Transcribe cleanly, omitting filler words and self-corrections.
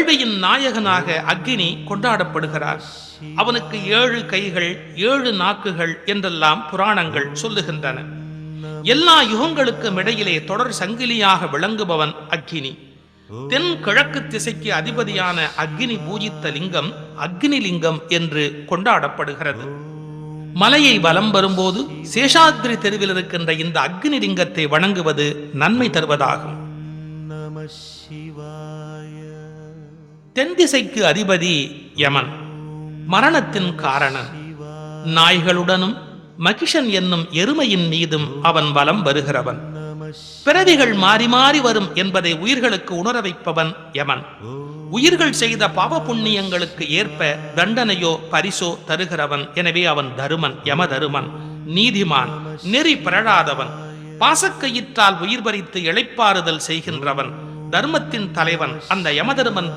வேள்வியின் நாயகனாக அக்னி கொண்டாடப்படுகிறார். அவனுக்கு 7 கைகள் 7 நாக்குகள் என்றெல்லாம் புராணங்கள் சொல்லுகின்றன. எல்லா யுகங்களுக்கும் இடையிலே தொடர் சங்கிலியாக விளங்குபவன் அக்னி. தென் கிழக்கு திசைக்கு அதிபதியான அக்னி பூஜித்த லிங்கம் அக்னி லிங்கம் என்று கொண்டாடப்படுகிறது. மலையை வலம் வரும்போது சேஷாத்ரி தெருவில் இருக்கின்ற இந்த அக்னி லிங்கத்தை வணங்குவது நன்மை தருவதாகும். தென் திசைக்கு அதிபதி யமன், மரணத்தின் காரணன். நாய்களுடனும் மகிஷன் என்னும் எருமையின் மீதும் அவன் வலம் வருகிறவன். பிறவிகள் மாறி மாறி வரும் என்பதை உயிர்களுக்கு உணர வைப்பவன் யமன். உயிர்கள் செய்த பாவ புண்ணியங்களுக்கு ஏற்ப தண்டனையோ பரிசோ தருகிறவன். எனவே அவன் தருமன், யம தருமன், நீதிமான், நெறி பிறழாதவன், பாசக்கயிற்றால் உயிர் பறித்து இளைப்பாறுதல் செய்கின்றவன், தர்மத்தின் தலைவன். அந்த யமதருமன்